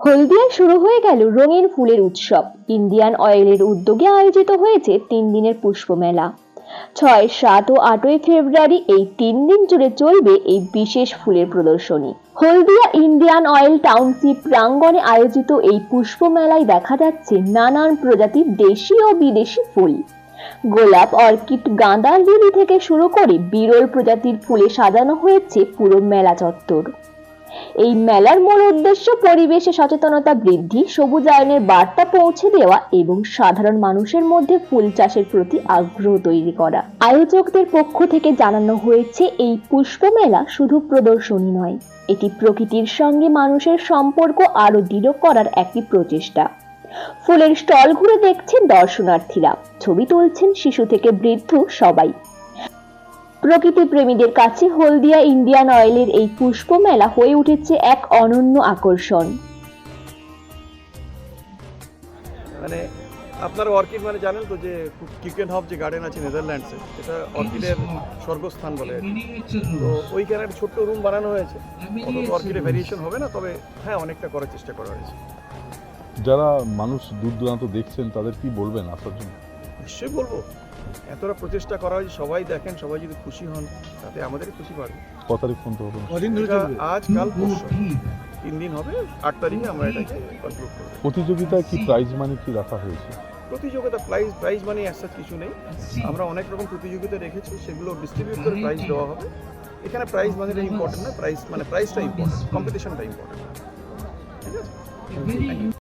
হলদিয়ায় শুরু হয়ে গেল রঙিন ফুলের উৎসব। ইন্ডিয়ান অয়েলের উদ্যোগে আয়োজিত হয়েছে 3 দিনের পুষ্প মেলা। 6, 7 ও 8ই ফেব্রুয়ারি এই 3 দিন জুড়ে চলবে এই বিশেষ ফুলের প্রদর্শনী। হলদিয়া ইন্ডিয়ান অয়েল টাউনশিপ প্রাঙ্গণে আয়োজিত এই পুষ্প মেলায় দেখা যাচ্ছে নানান প্রজাতির দেশি ও বিদেশি ফুল। গোলাপ, অর্কিড, গাঁদা, লিলি থেকে শুরু করে বিরল প্রজাতির ফুলে সাজানো হয়েছে পুরো মেলা চত্বর। এই মেলার মূল উদ্দেশ্য পরিবেশে সচেতনতা বৃদ্ধি, সবুজায়নের বার্তা পৌঁছে দেওয়া এবং সাধারণ মানুষের মধ্যে ফুল চাষের প্রতি আগ্রহ তৈরি করা। আয়োজকদের পক্ষ থেকে জানানো হয়েছে, এই পুষ্প মেলা শুধু প্রদর্শনী নয়, এটি প্রকৃতির সঙ্গে মানুষের সম্পর্ক আরো দৃঢ় করার একটি প্রচেষ্টা। ফুলের স্টল ঘুরে দেখছেন দর্শনার্থীরা, ছবি তুলছেন শিশু থেকে বৃদ্ধ সবাই। প্রকৃতি প্রেমীদের কাছে হলদিয়া ইন্ডিয়ান অয়েলের এই পুষ্প মেলা হয়ে উঠেছে এক অনন্য আকর্ষণ। মানে আপনারা অর্কিড মানে জানেন তো, যে কিকেনহফ যে গার্ডেন আছে নেদারল্যান্ডসে, এটা অর্কিডের স্বর্গস্থান বলে। তো ওইখানে একটা ছোট্ট রুম বানানো হয়েছে। অত অর্কিডের ভ্যারিয়েশন হবে না, তবে হ্যাঁ অনেকটা করার চেষ্টা করা হয়েছে। যারা মানুষ দূর দূরান্ত দেখছেন তাদের কি বলবেন আসার জন্য? নিশ্চয়ই বলবো, এতটা প্রচেষ্টা করা হয়েছে, সবাই দেখেন, সবাই যদি খুশি হন তাতে আমাদেরই খুশি পাবে। কত তারিখ পর্যন্ত হবে? আজ কাল পরশু 3 দিন হবে। 8 তারিখে আমরা এটাকে কনক্লুড করব। প্রতিযোগিতায় কি প্রাইজ মানি কি রাখা হয়েছে? প্রতিযোগিতা প্রাইজ মানি অ্যাজ সাচ কিছু নেই। আমরা অনেক রকম প্রতিযোগিতা রেখেছি, সেগুলো ডিস্ট্রিবিউট করে প্রাইজ দেওয়া হবে। এখানে প্রাইজ মানিটা ইম্পর্টেন্ট না, প্রাইসটা ইম্পর্টেন্ট, কম্পিটিশনটা ইম্পর্টেন্ট। ঠিক আছে।